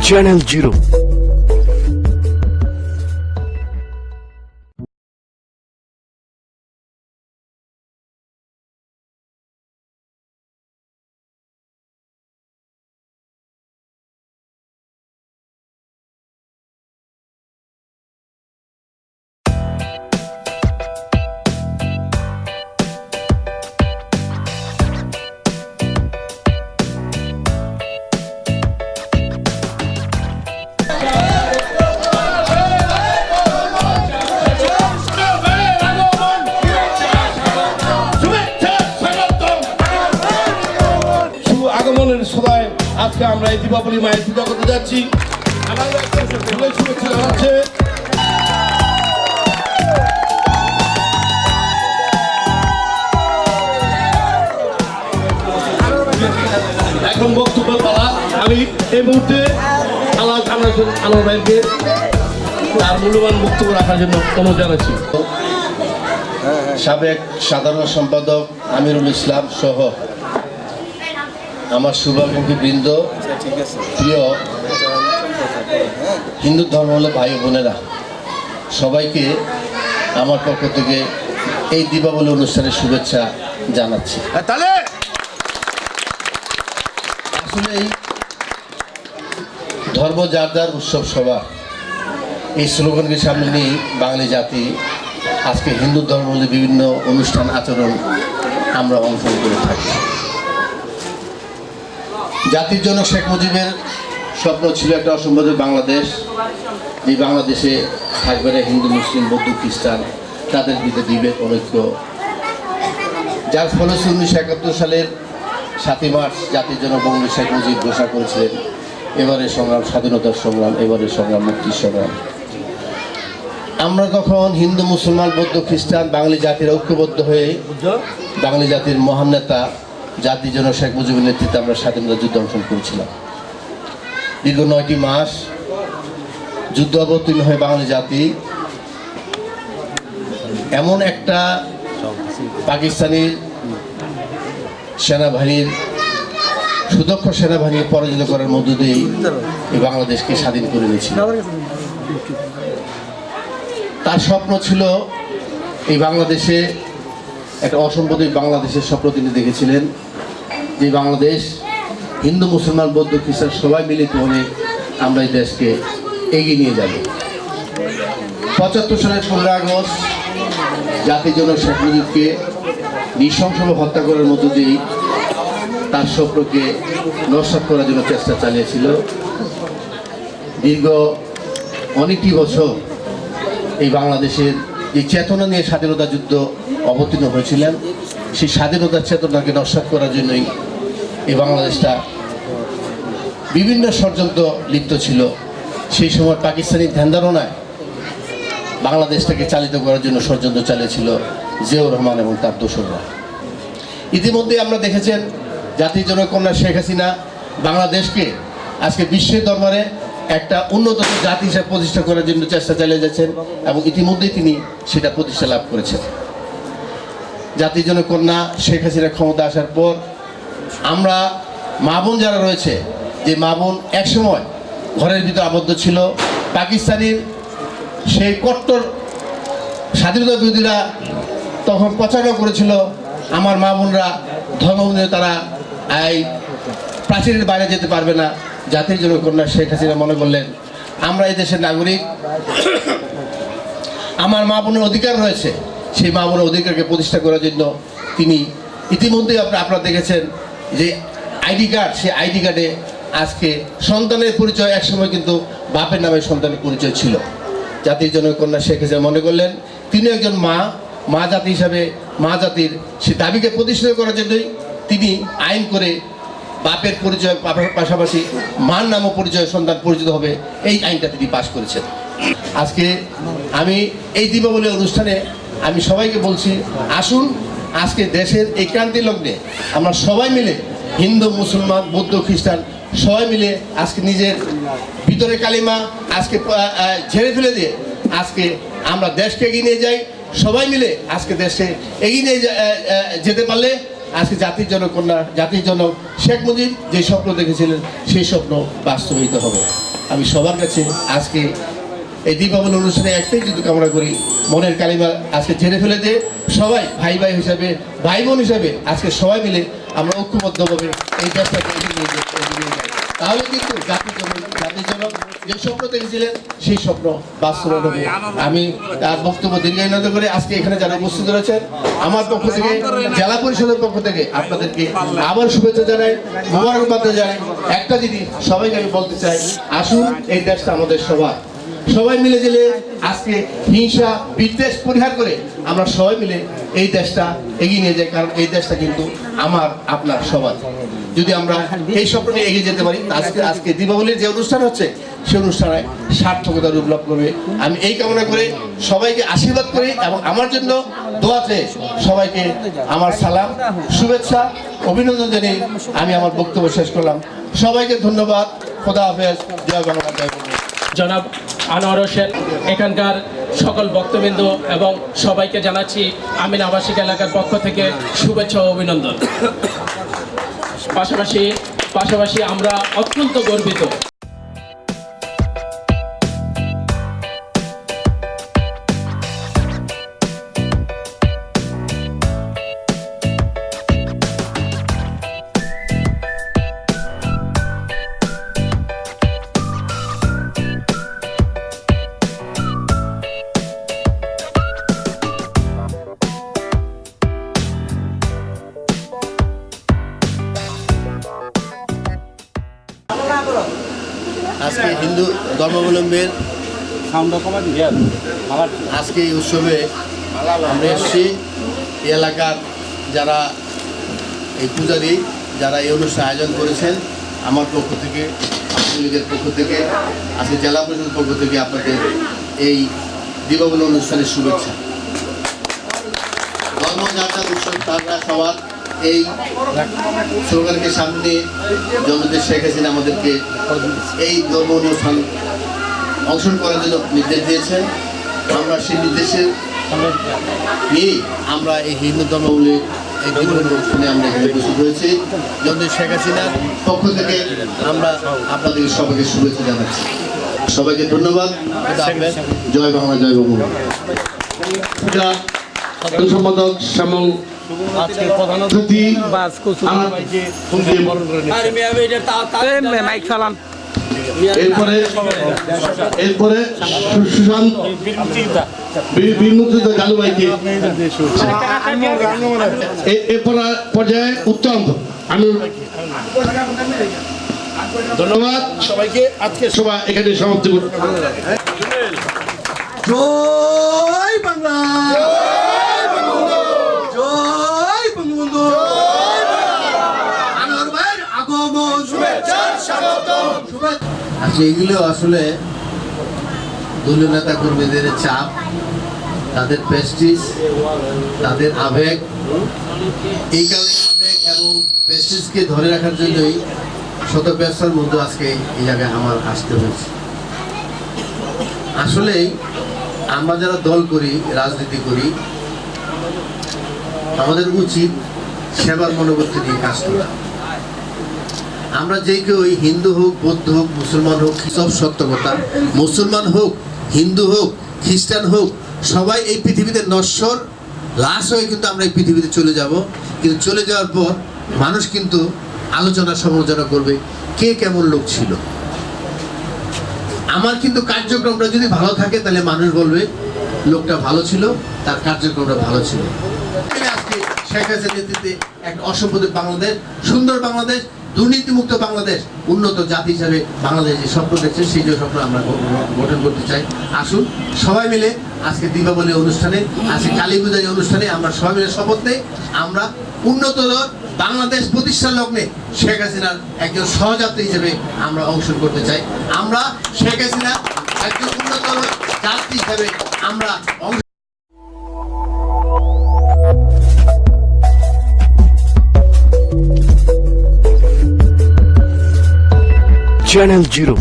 Channel zero. সবাই আজকে আমরা এই দীপাবলি মায়ের পূজা করতে যাচ্ছি। শুভেচ্ছা জানাচ্ছে এখন বক্তব্য পালা। আমি এই মুহূর্তে আনোয়ার ভাইকে তার মূল্যবান বক্তব্য রাখার জন্য অনুরোধ জানাচ্ছি। সাবেক সাধারণ সম্পাদক আমিরুল ইসলাম সহ আমার শুভাকাঙ্ক্ষী বৃন্দ, প্রিয় হিন্দু ধর্মাবলম্বী ভাই বোনেরা, সবাইকে আমার পক্ষ থেকে এই দীপাবলি অনুষ্ঠানের শুভেচ্ছা জানাচ্ছি। আসলে এই ধর্ম যার যার উৎসব সভা, এই স্লোগানকে সামনে নিয়ে বাঙালি জাতি আজকে হিন্দু ধর্মাবলম্বী বিভিন্ন অনুষ্ঠান আচরণ আমরা অংশগ্রহণ করে থাকি। জাতির জন্য শেখ মুজিবের স্বপ্ন ছিল একটা অসম্ভব বাংলাদেশ, যে বাংলাদেশে থাকবে না হিন্দু, মুসলিম, বৌদ্ধ, খ্রিস্টান, তাদের ভিতরে বিভেদ, অনৈক্য, যার ফলে 1971 সালের 7ই মার্চ জাতির জন্য বঙ্গবন্ধু শেখ মুজিব ঘোষণা করেছিলেন এবারের সংগ্রাম স্বাধীনতার সংগ্রাম, এবারের সংগ্রাম মুক্তির সংগ্রাম। আমরা তখন হিন্দু, মুসলমান, বৌদ্ধ, খ্রিস্টান বাঙালি জাতির ঐক্যবদ্ধ হয়ে বাঙালি জাতির মহান নেতা জাতির জন্য শেখ মুজিবের নেতৃত্বে আমরা স্বাধীনতা যুদ্ধ অংশগ্রহণ করেছিলাম। দীর্ঘ 9টি মাস যুদ্ধ অবতীর্ণ হয়ে বাঙালি জাতি এমন একটা পাকিস্তানি সেনাবাহিনীর সুদক্ষ সেনাবাহিনী পরাজিত করার মধ্য দিয়েই এই বাংলাদেশকে স্বাধীন করে নিয়েছিল। তার স্বপ্ন ছিল এই বাংলাদেশে একটা অসাম্প্রদায়িক বাংলাদেশের স্বপ্ন তিনি দেখেছিলেন, যে বাংলাদেশ হিন্দু, মুসলমান, বৌদ্ধ, খ্রিস্টান সবাই মিলিত হয়ে আমরা এই দেশকে এগিয়ে নিয়ে যাব। 75 সালের 15 আগস্ট জাতির জন্য শেখ মুজিবকে নৃশংসভাবে হত্যা করার মধ্য দিয়েই তার স্বপ্নকে নস্যাৎ করার জন্য চেষ্টা চালিয়েছিল। দীর্ঘ অনেকটি বছর এই বাংলাদেশের যে চেতনা নিয়ে স্বাধীনতা যুদ্ধ অবতীর্ণ হয়েছিলেন, সেই স্বাধীনতার চেতনাকে নস্যাৎ করার জন্যই এই বাংলাদেশটা বিভিন্ন ষড়যন্ত্র লিপ্ত ছিল। সেই সময় পাকিস্তানি ধ্যানধারণায় বাংলাদেশটাকে চালিত করার জন্য ষড়যন্ত্র চালিয়েছিল জিয়াউর রহমান এবং তার দোসররা। ইতিমধ্যে আমরা দেখেছেন জাতির জনক কন্যা শেখ হাসিনা বাংলাদেশকে আজকে বিশ্বের দরবারে একটা উন্নত জাতি হিসেবে প্রতিষ্ঠা করার জন্য চেষ্টা চালিয়ে যাচ্ছেন এবং ইতিমধ্যেই তিনি সেটা প্রতিষ্ঠা লাভ করেছেন। জাতির জনক কন্যা শেখ হাসিনা ক্ষমতা আসার পর আমরা মা বোন যারা রয়েছে, যে মা বোন একসময় ঘরের ভিতর আবদ্ধ ছিল, পাকিস্তানির সেই কট্টর স্বাধীনতা বিরোধীরা তখন প্রচারণা করেছিল আমার মা বোনরা ধর্মবন্ধু, তারা এই প্রাচীরের বাইরে যেতে পারবে না। জাতির জনক কন্যা শেখ হাসিনা মনে করলেন আমরা এই দেশের নাগরিক, আমার মা বোনের অধিকার রয়েছে, সেই মা বোনের অধিকারকে প্রতিষ্ঠা করার জন্য তিনি ইতিমধ্যেই আপনারা দেখেছেন যে আইডি কার্ড, সেই আইডি কার্ডে আজকে সন্তানের পরিচয় একসময় কিন্তু বাপের নামে সন্তানের পরিচয় ছিল। জাতির জনক কন্যা শেখ হাসিনা মনে করলেন তিনি একজন মা জাতি হিসাবে মা জাতির সে দাবিকে প্রতিষ্ঠিত করার জন্যই তিনি আইন করে বাপের পরিচয় পাশাপাশি মার নামও পরিচয় সন্তান পরিচিত হবে, এই আইনটা তিনি পাশ করেছেন। আজকে আমি এই দীপাবলি অনুষ্ঠানে আমি সবাইকে বলছি, আসুন আজকে দেশের এই ক্রান্তি লগ্নে আমরা সবাই মিলে হিন্দু, মুসলমান, বৌদ্ধ, খ্রিস্টান সবাই মিলে আজকে নিজের ভিতরে কালিমা আজকে ঝেড়ে ফেলে দিয়ে আজকে আমরা দেশকে এগিয়ে নিয়ে যাই। সবাই মিলে আজকে দেশে এগিয়ে নিয়ে যেতে পারলে আজকে জাতির জনক কন্যা, জাতির জনক শেখ মুজিব যে স্বপ্ন দেখেছিলেন সেই স্বপ্ন বাস্তবায়িত হবে। আমি সবার কাছে আজকে এই দীপাবলি অনুষ্ঠানে একটাই যদি কামনা করি, মনের কালিমা আজকে ঝেড়ে ফেলে দিয়ে সবাই ভাই ভাই হিসাবে, ভাই বোন হিসাবে আজকে সবাই মিলে আমরা ঐক্যবদ্ধভাবে এই দেশটাকে এগিয়ে নিয়ে যাই। তাহলে কিন্তু জাতির জন্য যে স্বপ্ন দেখেছিলেন সেই স্বপ্ন বাস্তবায়ন হবে। আমি তার বক্তব্য দীর্ঘায়িত করে আজকে এখানে যারা উপস্থিত রয়েছেন আমার পক্ষ থেকে, জেলা পরিষদের পক্ষ থেকে আপনাদেরকে আবার শুভেচ্ছা জানাই, মোবারকবাদ জানাই। একটা জিনিস সবাইকে আমি বলতে চাই, আসুন এই দেশটা আমাদের সবার, সবাই মিলে গেলে আজকে হিংসা বিদ্বেষ পরিহার করে আমরা সবাই মিলে এই দেশটা এগিয়ে নিয়ে যাই। কারণ এই দেশটা কিন্তু আমার আপনার সবার। যদি আমরা এই স্বপ্ন নিয়ে এগিয়ে যেতে পারি, আজকে দীপাবলির যে অনুষ্ঠান হচ্ছে সেই অনুষ্ঠানে সার্থকতা রূপ লাভ করবে। আমি এই কামনা করে সবাইকে আশীর্বাদ করি এবং আমার জন্য দোয়াতে সবাইকে আমার সালাম, শুভেচ্ছা, অভিনন্দন জানিয়ে আমি আমার বক্তব্য শেষ করলাম। সবাইকে ধন্যবাদ। খোদা হাফেজ। জয় বাংলা, জয় বাংলা। জনাব আনোয়ার হোসেন, এখানকার সকল বক্তবৃন্দ এবং সবাইকে জানাচ্ছি আমিন আবাসিক এলাকার পক্ষ থেকে শুভেচ্ছা ও অভিনন্দন। পাশাপাশি আমরা অত্যন্ত গর্বিত আজকে হিন্দু ধর্মাবলম্বীর আজকে এই উৎসবে আমরা এসেছি। এই এলাকার যারা এই পূজারী, যারা এই অনুষ্ঠান আয়োজন করেছেন, আমার পক্ষ থেকে, আওয়ামী লীগের পক্ষ থেকে, আজকে জেলা পরিষদের পক্ষ থেকে আপনাদের এই দীপাবলি অনুষ্ঠানের শুভেচ্ছা। ধর্মযাত্রার উৎসব তারা সবার এই স্লোগানকে সামনে জনদের শেখ হাসিনা আমাদেরকে এই ধর্ম অনুষ্ঠান অংশগ্রহণ করার জন্য নির্দেশ দিয়েছেন। আমরা সেই নির্দেশের নিয়ে আমরা এই হিন্দু ধর্মাবলী এই দীপাবলি অনুষ্ঠানে আমরা এখানে উপস্থিত হয়েছি। জনদের শেখ হাসিনার পক্ষ থেকে আমরা আপনাদেরকে সবাইকে শুভেচ্ছা জানাচ্ছি। সবাইকে ধন্যবাদ। জয় বাংলা, জয় বাংলা। সম্পাদক শ্যামল, আজকের প্রধান অতিথি এরপরে সুশান্ত বিমুদ্রিত গালু ভাইকে, এরপর পর্যায়ে উত্তম আমি ধন্যবাদ সবাইকে। আজকে সবাই এখানে সমাপ্তি করুন। জয় বাংলা, আজকে এগুলো আসলে দলীয় নেতা কর্মীদের চাপ, তাদের প্রেস্টিজ, তাদের আবেগ, এই কারণে আবেগ এবং প্রেস্টিজকে ধরে রাখার জন্যই শত ব্যবসার মধ্যে আজকে এই জায়গায় আমার আসতে হয়েছে। আসলেই আমরা যারা দল করি, রাজনীতি করি, আমাদের উচিত সেবার মনোবৃত্তি নিয়ে কাজ করা। আমরা যে কেউ হিন্দু হোক, বৌদ্ধ হোক, মুসলমান হোক, সব সত্য কথা। মুসলমান হোক, হিন্দু হোক, খ্রিস্টান হোক, সবাই এই পৃথিবীতে নশ্বর লাশ হয়ে কিন্তু আমরা এই পৃথিবীতে চলে যাব। কিন্তু চলে যাওয়ার পর মানুষ কিন্তু আলোচনা সমালোচনা করবে কে কেমন লোক ছিল। আমার কিন্তু কার্যক্রমটা যদি ভালো থাকে তাহলে মানুষ বলবে লোকটা ভালো ছিল, তার কার্যক্রমটা ভালো ছিল। আজকে শেখ হাসিনার নেতৃত্বে একটা অসম্পদের বাংলাদেশ, সুন্দর বাংলাদেশ, দুর্নীতিমুক্ত বাংলাদেশ, উন্নত জাতি হিসাবে বাংলাদেশ যে স্বপ্ন দেখছে সেই যে স্বপ্ন আমরা গঠন করতে চাই। আসুন সবাই মিলে আজকে দীপাবলি অনুষ্ঠানে, আজকে কালী পূজার অনুষ্ঠানে আমরা সবাই মিলে শপথ নেই, আমরা উন্নতর বাংলাদেশ প্রতিষ্ঠার লগ্নে শেখ হাসিনার একজন সহযাত্রী হিসেবে আমরা অংশগ্রহণ করতে চাই। আমরা শেখ হাসিনা একজন উন্নতর যাত্রী হিসেবে আমরা Channel 0